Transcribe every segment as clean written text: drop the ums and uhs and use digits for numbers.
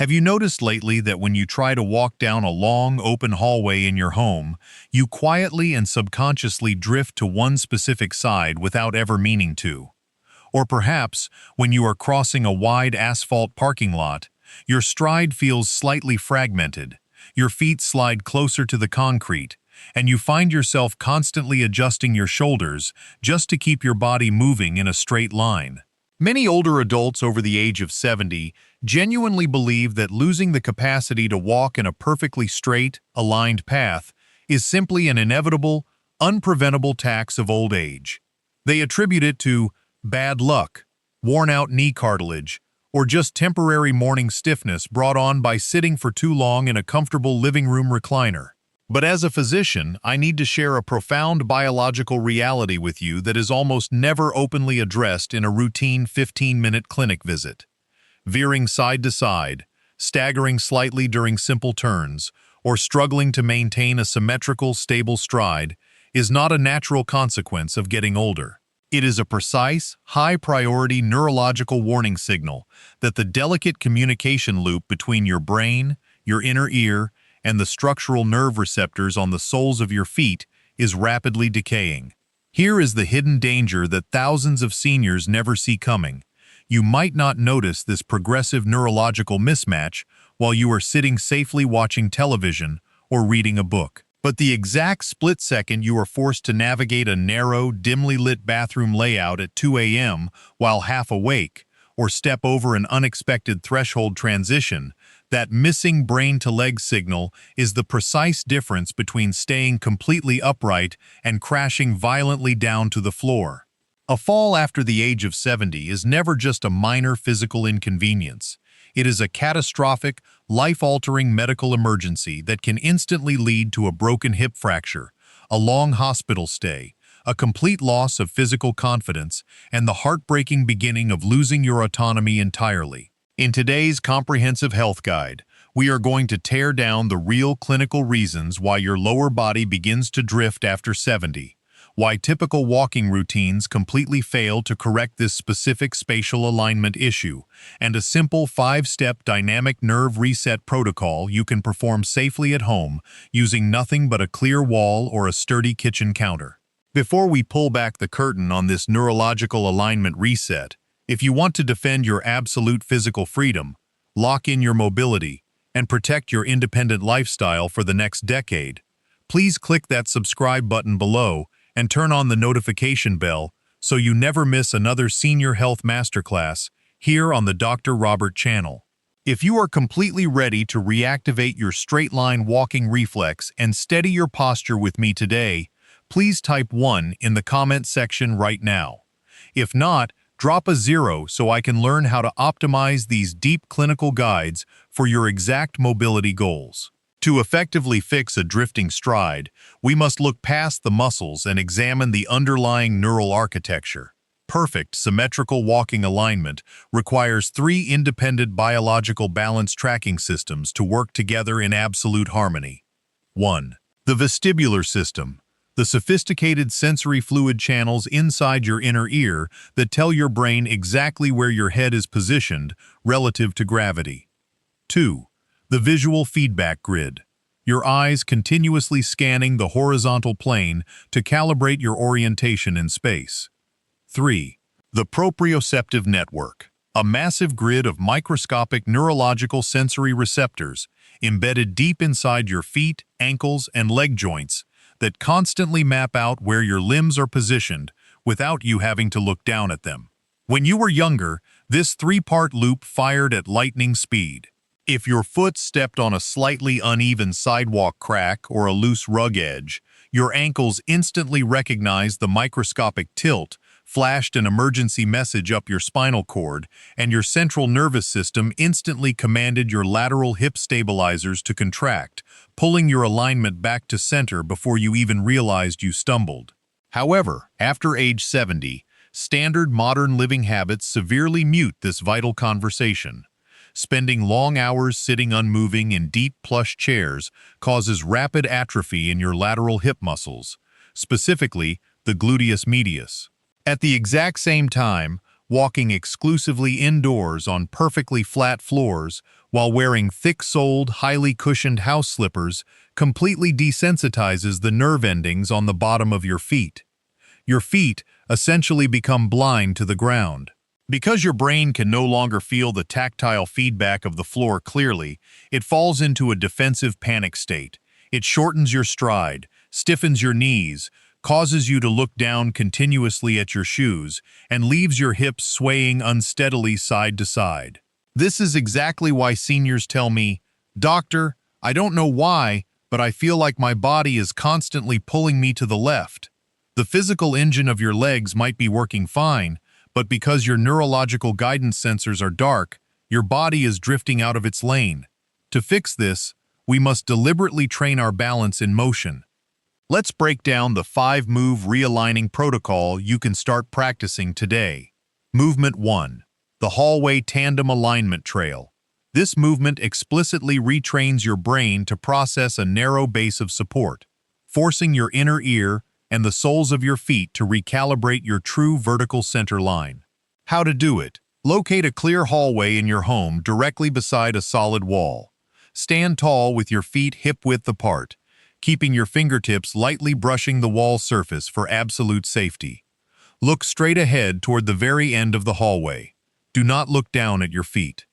Have you noticed lately that when you try to walk down a long, open hallway in your home, you quietly and subconsciously drift to one specific side without ever meaning to? Or perhaps, when you are crossing a wide asphalt parking lot, your stride feels slightly fragmented, your feet slide closer to the concrete, and you find yourself constantly adjusting your shoulders just to keep your body moving in a straight line. Many older adults over the age of 70 genuinely believe that losing the capacity to walk in a perfectly straight, aligned path is simply an inevitable, unpreventable tax of old age. They attribute it to bad luck, worn-out knee cartilage, or just temporary morning stiffness brought on by sitting for too long in a comfortable living room recliner. But as a physician, I need to share a profound biological reality with you that is almost never openly addressed in a routine 15-minute clinic visit. Veering side to side, staggering slightly during simple turns, or struggling to maintain a symmetrical, stable stride is not a natural consequence of getting older. It is a precise, high-priority neurological warning signal that the delicate communication loop between your brain, your inner ear, and the structural nerve receptors on the soles of your feet is rapidly decaying. Here is the hidden danger that thousands of seniors never see coming. You might not notice this progressive neurological mismatch while you are sitting safely watching television or reading a book. But the exact split second you are forced to navigate a narrow, dimly lit bathroom layout at 2 a.m. while half awake, or step over an unexpected threshold transition, that missing brain-to-leg signal is the precise difference between staying completely upright and crashing violently down to the floor. A fall after the age of 70 is never just a minor physical inconvenience. It is a catastrophic, life-altering medical emergency that can instantly lead to a broken hip fracture, a long hospital stay, a complete loss of physical confidence, and the heartbreaking beginning of losing your autonomy entirely. In today's comprehensive health guide, we are going to tear down the real clinical reasons why your lower body begins to drift after 70, why typical walking routines completely fail to correct this specific spatial alignment issue, and a simple 5-step dynamic nerve reset protocol you can perform safely at home using nothing but a clear wall or a sturdy kitchen counter. Before we pull back the curtain on this neurological alignment reset, if you want to defend your absolute physical freedom, lock in your mobility, and protect your independent lifestyle for the next decade, please click that subscribe button below and turn on the notification bell so you never miss another senior health masterclass here on the Dr. Robert channel. If you are completely ready to reactivate your straight-line walking reflex and steady your posture with me today, please type 1 in the comment section right now. If not, drop a 0 so I can learn how to optimize these deep clinical guides for your exact mobility goals. To effectively fix a drifting stride, we must look past the muscles and examine the underlying neural architecture. Perfect symmetrical walking alignment requires 3 independent biological balance tracking systems to work together in absolute harmony. 1. The vestibular system, the sophisticated sensory fluid channels inside your inner ear that tell your brain exactly where your head is positioned relative to gravity. 2. The visual feedback grid, your eyes continuously scanning the horizontal plane to calibrate your orientation in space. 3. The proprioceptive network, a massive grid of microscopic neurological sensory receptors embedded deep inside your feet, ankles, and leg joints that constantly map out where your limbs are positioned without you having to look down at them. When you were younger, this 3-part loop fired at lightning speed. If your foot stepped on a slightly uneven sidewalk crack or a loose rug edge, your ankles instantly recognized the microscopic tilt, flashed an emergency message up your spinal cord, and your central nervous system instantly commanded your lateral hip stabilizers to contract, pulling your alignment back to center before you even realized you stumbled. However, after age 70, standard modern living habits severely mute this vital conversation. Spending long hours sitting unmoving in deep plush chairs causes rapid atrophy in your lateral hip muscles, specifically the gluteus medius. At the exact same time, walking exclusively indoors on perfectly flat floors while wearing thick-soled, highly cushioned house slippers completely desensitizes the nerve endings on the bottom of your feet. Your feet essentially become blind to the ground. Because your brain can no longer feel the tactile feedback of the floor clearly, it falls into a defensive panic state. It shortens your stride, stiffens your knees, causes you to look down continuously at your shoes, and leaves your hips swaying unsteadily side to side. This is exactly why seniors tell me, "Doctor, I don't know why, but I feel like my body is constantly pulling me to the left." The physical engine of your legs might be working fine, but because your neurological guidance sensors are dark, your body is drifting out of its lane. To fix this, we must deliberately train our balance in motion. Let's break down the 5-move realigning protocol you can start practicing today. Movement 1. The hallway tandem alignment trail. This movement explicitly retrains your brain to process a narrow base of support, forcing your inner ear and the soles of your feet to recalibrate your true vertical center line. How to do it? Locate a clear hallway in your home directly beside a solid wall. Stand tall with your feet hip-width apart, keeping your fingertips lightly brushing the wall surface for absolute safety. Look straight ahead toward the very end of the hallway. Do not look down at your feet.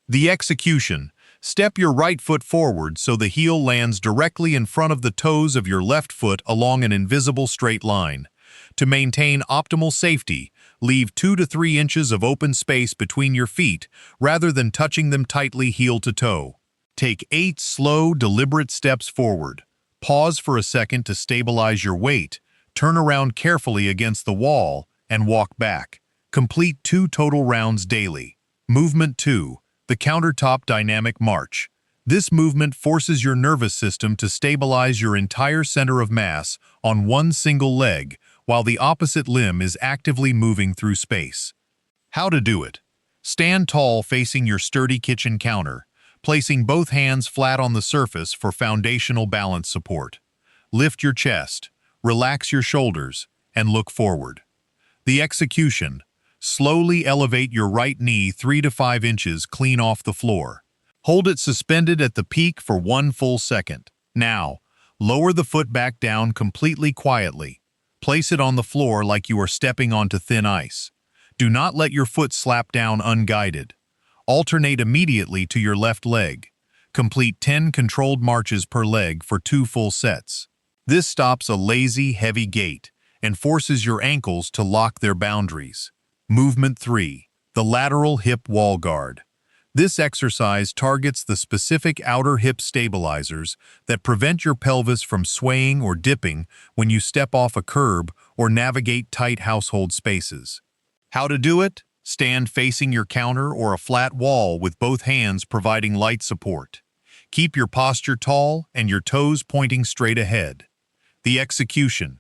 The execution. Step your right foot forward so the heel lands directly in front of the toes of your left foot along an invisible straight line. To maintain optimal safety, leave 2 to 3 inches of open space between your feet rather than touching them tightly heel to toe. Take 8 slow, deliberate steps forward. Pause for a second to stabilize your weight, turn around carefully against the wall, and walk back. Complete 2 total rounds daily. Movement 2. The countertop dynamic march. This movement forces your nervous system to stabilize your entire center of mass on one single leg, while the opposite limb is actively moving through space. How to do it? Stand tall facing your sturdy kitchen counter, placing both hands flat on the surface for foundational balance support. Lift your chest, relax your shoulders, and look forward. The execution. Slowly elevate your right knee 3 to 5 inches clean off the floor. Hold it suspended at the peak for 1 full second. Now, lower the foot back down completely quietly. Place it on the floor like you are stepping onto thin ice. Do not let your foot slap down unguided. Alternate immediately to your left leg. Complete 10 controlled marches per leg for 2 full sets. This stops a lazy, heavy gait and forces your ankles to lock their boundaries. Movement 3. The lateral hip wall guard. This exercise targets the specific outer hip stabilizers that prevent your pelvis from swaying or dipping when you step off a curb or navigate tight household spaces. How to do it? Stand facing your counter or a flat wall with both hands providing light support. Keep your posture tall and your toes pointing straight ahead. The execution.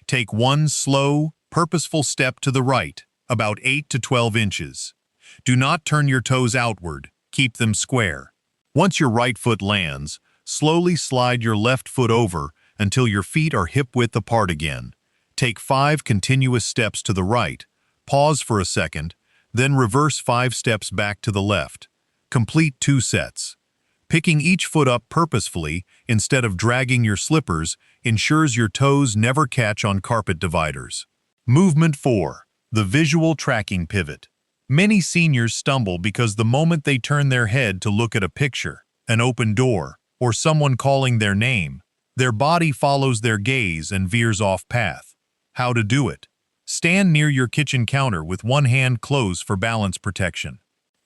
Take 1 slow, purposeful step to the right, about 8 to 12 inches. Do not turn your toes outward, keep them square. Once your right foot lands, slowly slide your left foot over until your feet are hip-width apart again. Take 5 continuous steps to the right, pause for a second, then reverse 5 steps back to the left. Complete 2 sets. Picking each foot up purposefully instead of dragging your slippers ensures your toes never catch on carpet dividers. Movement 4. The visual tracking pivot. Many seniors stumble because the moment they turn their head to look at a picture, an open door, or someone calling their name, their body follows their gaze and veers off path. How to do it? Stand near your kitchen counter with one hand closed for balance protection.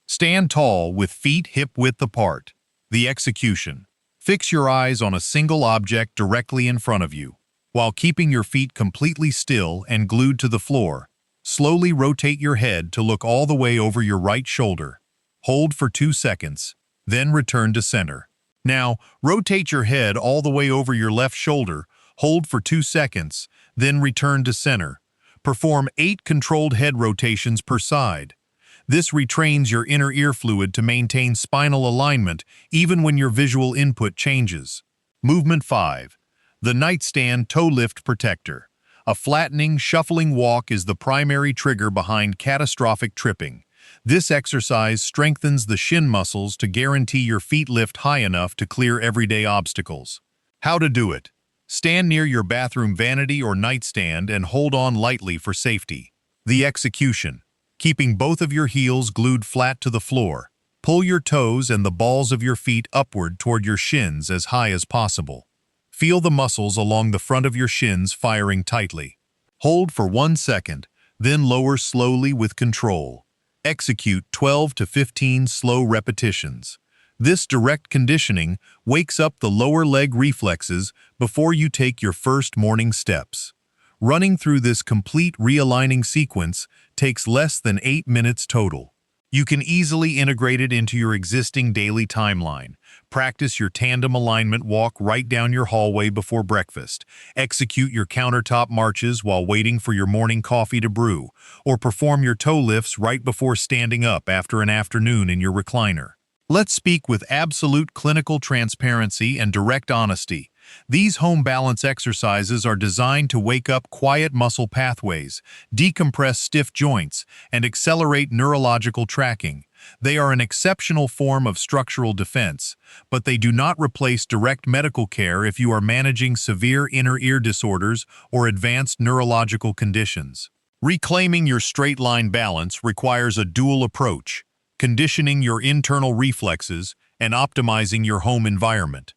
Stand tall with feet hip-width apart. The execution. Fix your eyes on a single object directly in front of you. While keeping your feet completely still and glued to the floor, slowly rotate your head to look all the way over your right shoulder. Hold for 2 seconds, then return to center. Now, rotate your head all the way over your left shoulder, hold for 2 seconds, then return to center. Perform 8 controlled head rotations per side. This retrains your inner ear fluid to maintain spinal alignment even when your visual input changes. Movement 5. The nightstand toe lift protector. A flattening, shuffling walk is the primary trigger behind catastrophic tripping. This exercise strengthens the shin muscles to guarantee your feet lift high enough to clear everyday obstacles. How to do it? Stand near your bathroom vanity or nightstand and hold on lightly for safety. The execution. Keeping both of your heels glued flat to the floor. Pull your toes and the balls of your feet upward toward your shins as high as possible. Feel the muscles along the front of your shins firing tightly. Hold for 1 second, then lower slowly with control. Execute 12 to 15 slow repetitions. This direct conditioning wakes up the lower leg reflexes before you take your first morning steps. Running through this complete realigning sequence takes less than 8 minutes total. You can easily integrate it into your existing daily timeline. Practice your tandem alignment walk right down your hallway before breakfast. Execute your countertop marches while waiting for your morning coffee to brew, or perform your toe lifts right before standing up after an afternoon in your recliner. Let's speak with absolute clinical transparency and direct honesty. These home balance exercises are designed to wake up quiet muscle pathways, decompress stiff joints, and accelerate neurological tracking. They are an exceptional form of structural defense, but they do not replace direct medical care if you are managing severe inner ear disorders or advanced neurological conditions. Reclaiming your straight-line balance requires a dual approach: conditioning your internal reflexes and optimizing your home environment.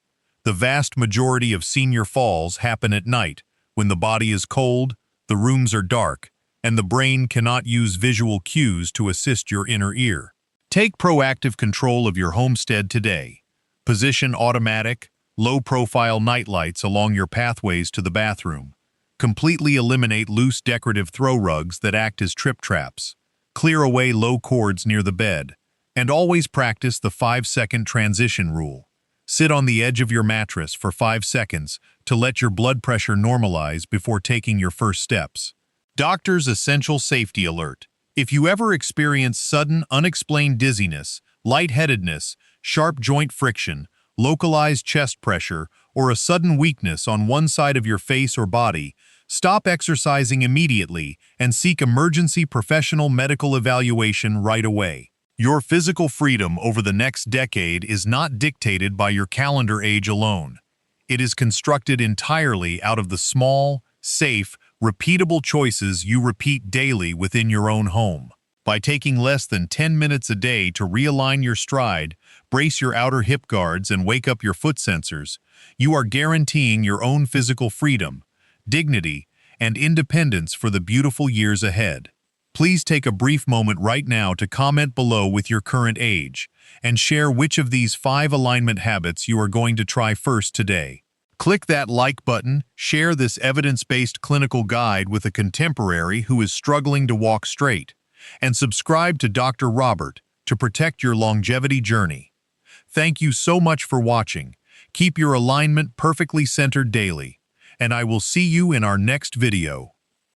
The vast majority of senior falls happen at night, when the body is cold, the rooms are dark, and the brain cannot use visual cues to assist your inner ear. Take proactive control of your homestead today. Position automatic, low-profile nightlights along your pathways to the bathroom. Completely eliminate loose decorative throw rugs that act as trip traps. Clear away low cords near the bed. And always practice the 5-second transition rule. Sit on the edge of your mattress for 5 seconds to let your blood pressure normalize before taking your first steps. Doctor's essential safety alert. If you ever experience sudden, unexplained dizziness, lightheadedness, sharp joint friction, localized chest pressure, or a sudden weakness on one side of your face or body, stop exercising immediately and seek emergency professional medical evaluation right away. Your physical freedom over the next decade is not dictated by your calendar age alone. It is constructed entirely out of the small, safe, repeatable choices you repeat daily within your own home. By taking less than 10 minutes a day to realign your stride, brace your outer hip guards, and wake up your foot sensors, you are guaranteeing your own physical freedom, dignity, and independence for the beautiful years ahead. Please take a brief moment right now to comment below with your current age and share which of these 5 alignment habits you are going to try first today. Click that like button, share this evidence-based clinical guide with a contemporary who is struggling to walk straight, and subscribe to Dr. Robert to protect your longevity journey. Thank you so much for watching. Keep your alignment perfectly centered daily, and I will see you in our next video.